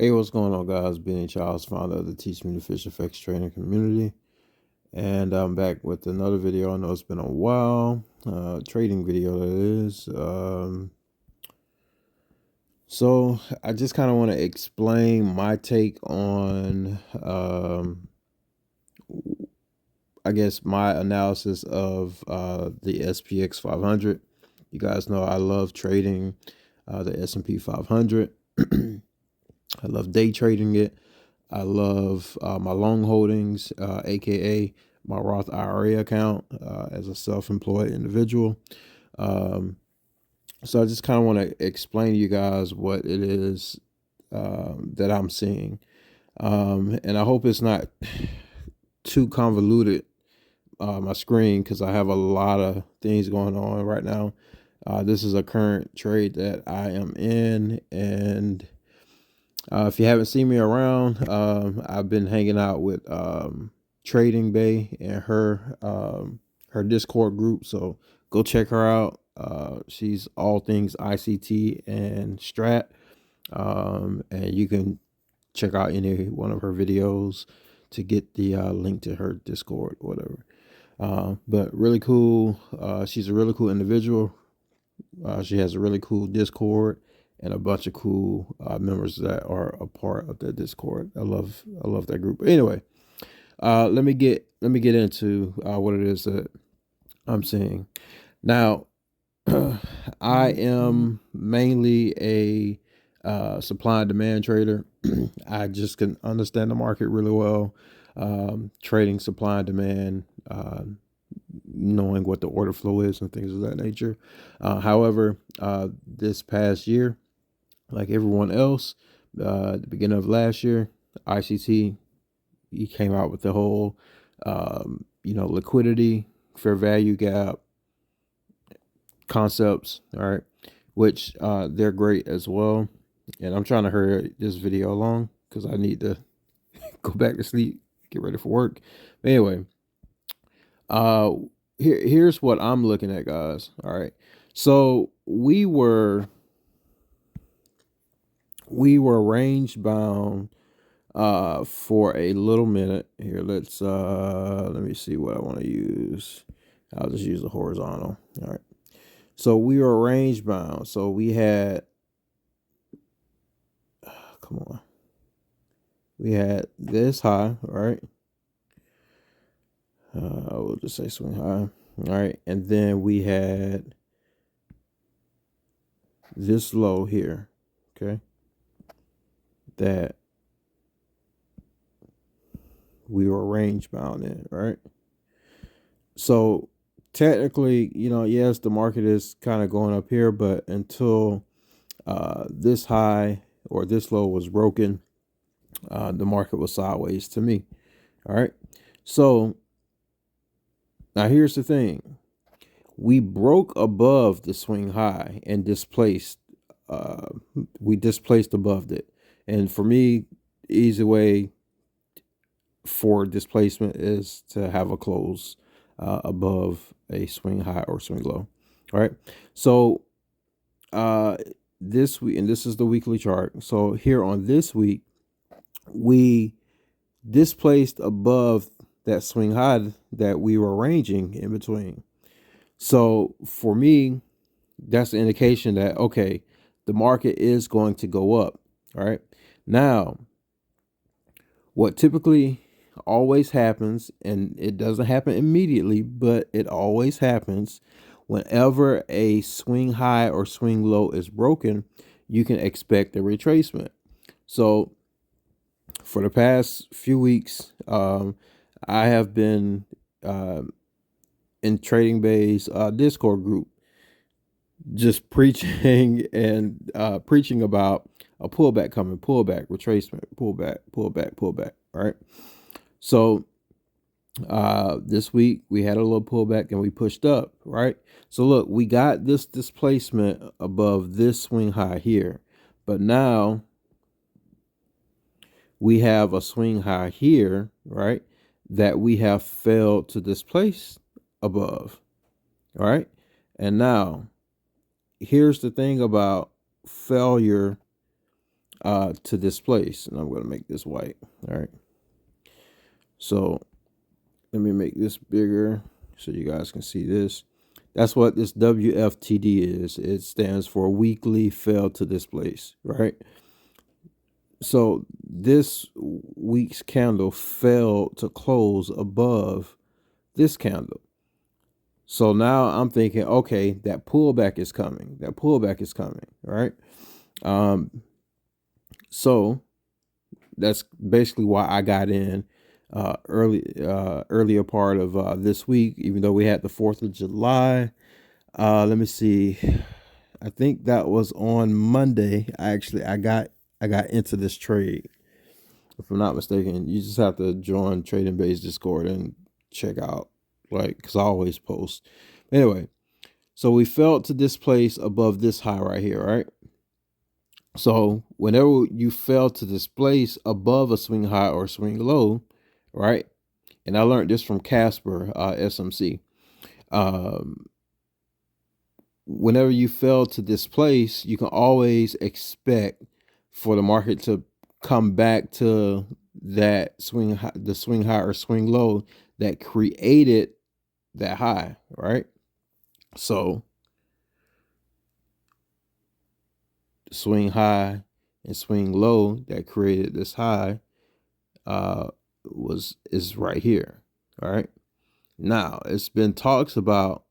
Hey, what's going on, guys? Benny Charles, founder of the Teach Me to Fish Effects training community, and I'm back with another video. I know it's been a while, trading video that is. So I just kind of want to explain my take on, I guess, my analysis of the SPX500. You guys know I love trading the S&P 500. I love day trading it. I love my long holdings, aka my Roth IRA account as a self-employed individual. So I just kind of want to explain to you guys what it is that I'm seeing. And I hope it's not too convoluted, my screen, because I have a lot of things going on right now. This is a current trade that I am in, and if you haven't seen me around, I've been hanging out with Trading Bay and her Discord group. So go check her out. She's all things ICT and Strat, and you can check out any one of her videos to get the link to her Discord, whatever. But really cool. She's a really cool individual. She has a really cool Discord and a bunch of cool members that are a part of that Discord. I love that group. But anyway, let me get into what it is that I'm seeing. Now, I am mainly a supply and demand trader. I just can understand the market really well. Trading supply and demand, knowing what the order flow is and things of that nature. However, this past year, like everyone else, at the beginning of last year, ICT, he came out with the whole, liquidity, fair value gap concepts, all right, which they're great as well. And I'm trying to hurry this video along because I need to go back to sleep, get ready for work. But anyway, here's what I'm looking at, guys. All right, so we were range bound for a little minute here. Let me see what I want to use. I'll just use the horizontal. All right, so we were range bound. So we had, come on, we had this high, right? We'll just say swing high. All right, and then we had this low here, okay, that we were range bound in, right? So technically, yes, the market is kind of going up here, but until this high or this low was broken, the market was sideways to me. All right. So now here's the thing. We broke above the swing high and displaced. We displaced above it. And for me, easy way for displacement is to have a close above a swing high or swing low. All right. So this week, and this is the weekly chart. So here on this week, we displaced above that swing high that we were ranging in between. So for me, that's the indication that, okay, the market is going to go up. All right. Now, what typically always happens, and it doesn't happen immediately, but it always happens whenever a swing high or swing low is broken, you can expect a retracement. So for the past few weeks, I have been in Trading Bay's Discord group, just preaching and preaching about a pullback coming, pullback, retracement, pullback, pullback, pullback. All right. So this week we had a little pullback and we pushed up, right? So look, we got this displacement above this swing high here, but now we have a swing high here, right, that we have failed to displace above. All right. And now here's the thing about failure to this place. And I'm going to make this white. All right. So let me make this bigger so you guys can see this. That's what this WFTD is. It stands for weekly fell to this place, right? So this week's candle fell to close above this candle. So now I'm thinking, okay, that pullback is coming. That pullback is coming, right? So that's basically why I got in earlier part of this week, even though we had the 4th of July. Let me see. I think that was on Monday. I got into this trade. If I'm not mistaken, you just have to join Trading Base Discord and check out, like, because I always post. Anyway, so we fell to this place above this high right here, right? So whenever you fell to this place above a swing high or swing low, right? And I learned this from Casper, SMC. Whenever you fell to this place, you can always expect for the market to come back to that swing high, the swing high or swing low that created that high, right? So swing high and swing low that created this high is right here. All right. Now it's been talks about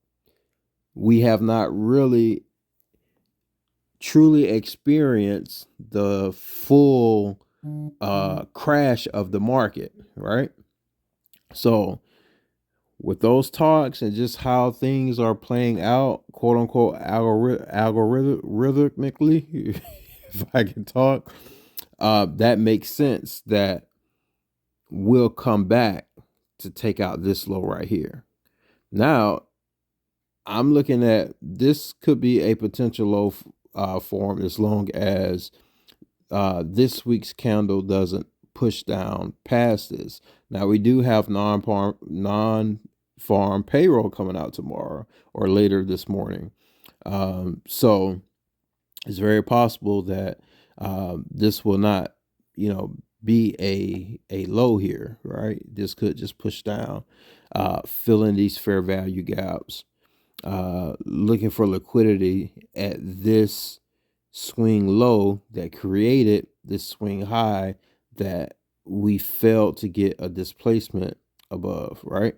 we have not really truly experienced the full crash of the market, right? So with those talks and just how things are playing out, quote unquote, algorithmically, if I can talk, that makes sense that we'll come back to take out this low right here. Now, I'm looking at this could be a potential low form as long as this week's candle doesn't push down past this. Now, we do have non-farm payroll coming out tomorrow or later this morning. So it's very possible that this will not, be a low here, right? This could just push down, fill in these fair value gaps, looking for liquidity at this swing low that created this swing high that we failed to get a displacement above, right?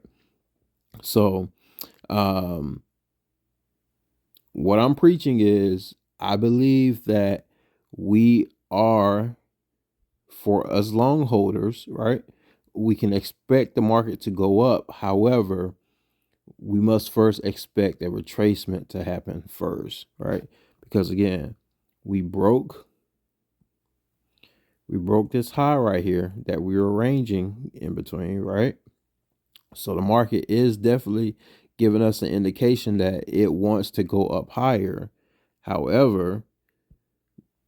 So what I'm preaching is I believe that we are, for us long holders, right, we can expect the market to go up. However, we must first expect a retracement to happen first, right? Because again, we broke this high right here that we were ranging in between, right? So the market is definitely giving us an indication that it wants to go up higher. However,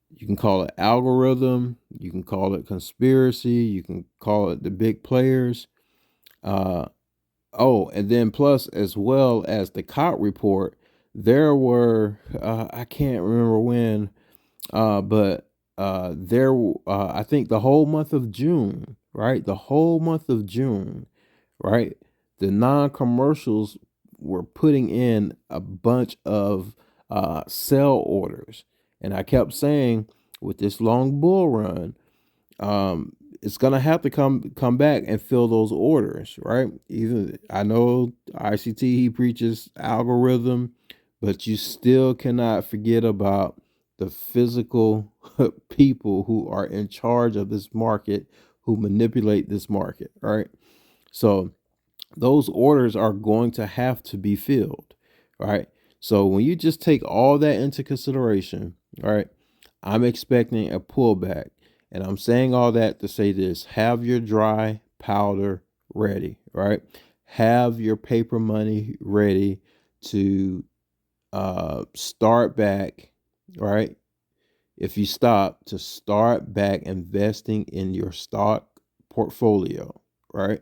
you can call it algorithm, you can call it conspiracy, you can call it the big players. And then plus, as well as the COT report, there were I can't remember when, but there I think the whole month of June, right? The whole month of June, right? The non-commercials were putting in a bunch of sell orders, and I kept saying with this long bull run, it's gonna have to come back and fill those orders, right? Even I know ICT he preaches algorithm, but you still cannot forget about the physical people who are in charge of this market, who manipulate this market, right? So those orders are going to have to be filled, right? So when you just take all that into consideration, right, I'm expecting a pullback. And I'm saying all that to say this: have your dry powder ready, right? Have your paper money ready to start back, right? If you stop, to start back investing in your stock portfolio, right?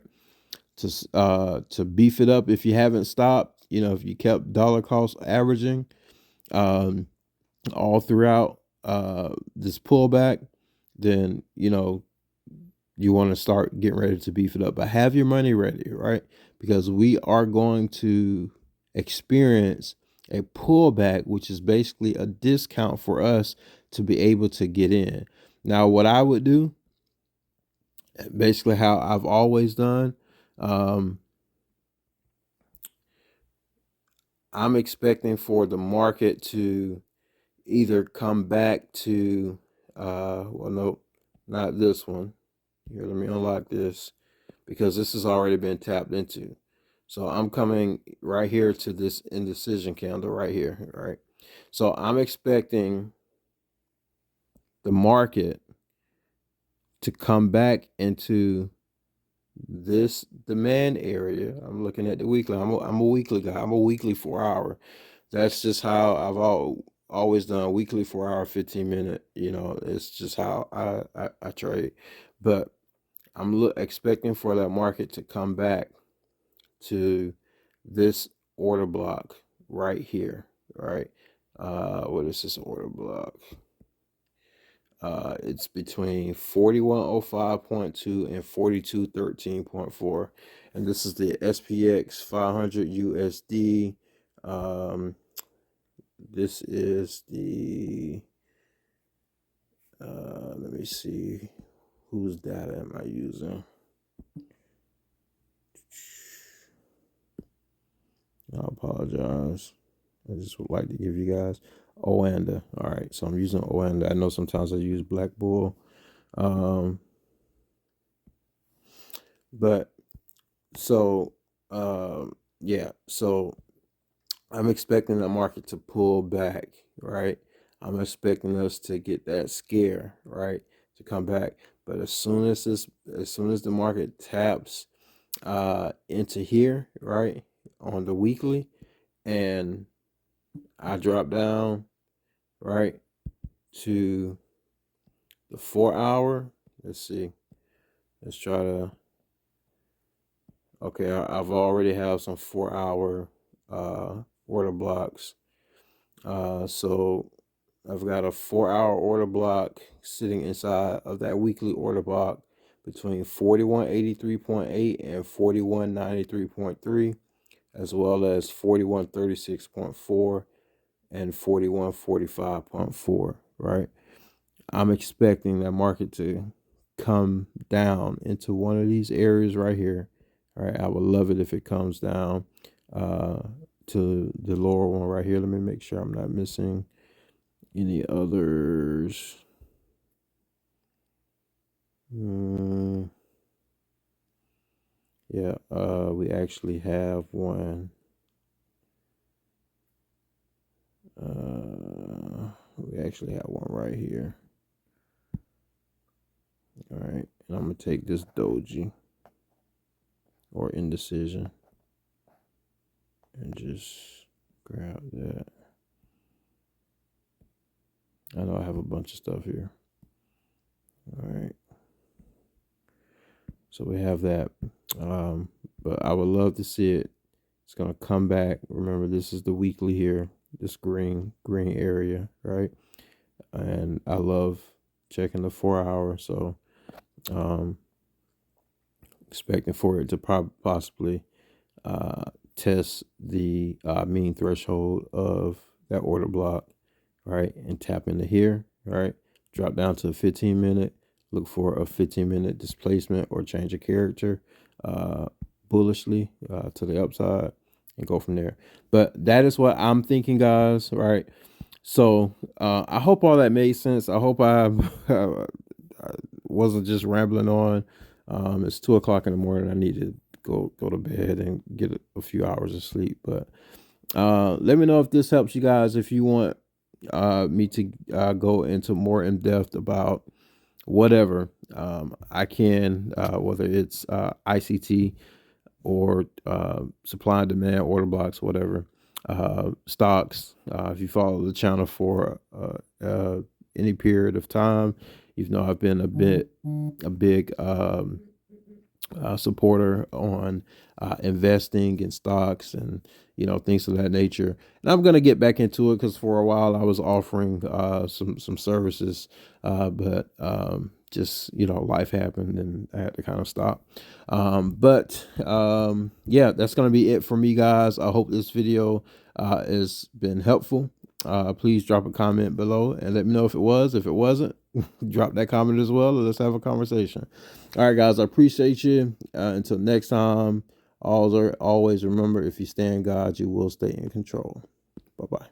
To beef it up if you haven't stopped, if you kept dollar cost averaging all throughout this pullback, then you want to start getting ready to beef it up. But have your money ready, right? Because we are going to experience a pullback, which is basically a discount for us to be able to get in. Now, what I would do, basically how I've always done, I'm expecting for the market to either come back to, well, no, not this one. Here, let me unlock this because this has already been tapped into. So I'm coming right here to this indecision candle right here, right? So I'm expecting the market to come back into this demand area. I'm looking at the weekly. I'm a weekly guy. I'm a weekly 4 hour. That's just how I've always done, weekly 4 hour, 15 minute. It's just how I trade. But I'm expecting for that market to come back to this order block right here, right? What is this order block? It's between 4105.2 and 4213.4, and this is the SPX500 USD. This is the let me see, whose data am I using? I apologize. I just would like to give you guys Oanda. All right, so I'm using Oanda. I know sometimes I use Black Bull, but so yeah. So I'm expecting the market to pull back, right? I'm expecting us to get that scare, right, to come back. But as soon as the market taps into here, right, on the weekly, and I drop down, right, to the 4 hour. Let's see. Let's try to. Okay, I've already have some 4 hour order blocks. So I've got a 4 hour order block sitting inside of that weekly order block between 4183.8 and 4193.3, as well as 4136.4 and 4145.4, right? I'm expecting that market to come down into one of these areas right here. All right, I would love it if it comes down to the lower one right here. Let me make sure I'm not missing any others. Yeah, we actually have one. We actually have one right here. All right, and I'm gonna take this doji or indecision and just grab that. I know I have a bunch of stuff here. All right, so we have that, but I would love to see it. It's gonna come back. Remember, this is the weekly here, this green area, right? And I love checking the 4 hour. So expecting for it to possibly test the mean threshold of that order block, right? And tap into here, right? Drop down to a 15 minute, look for a 15 minute displacement or change of character bullishly to the upside and go from there. But that is what I'm thinking, guys, right? So I hope all that made sense. I hope I wasn't just rambling on. It's 2 o'clock in the morning. I need to go to bed and get a few hours of sleep. But let me know if this helps you guys. If you want me to go into more in depth about whatever, I can, whether it's ICT or supply and demand, order blocks, whatever, stocks. If you follow the channel for any period of time, I've been a big supporter on investing in stocks and things of that nature. And I'm gonna get back into it because for a while I was offering some services, but just life happened and I had to kind of stop. But yeah, that's gonna be it for me, guys. I hope this video has been helpful. Please drop a comment below and let me know if it was. If it wasn't, drop that comment as well, and let's have a conversation. All right, guys, I appreciate you. Until next time, always remember, if you stay in God, you will stay in control. Bye-bye.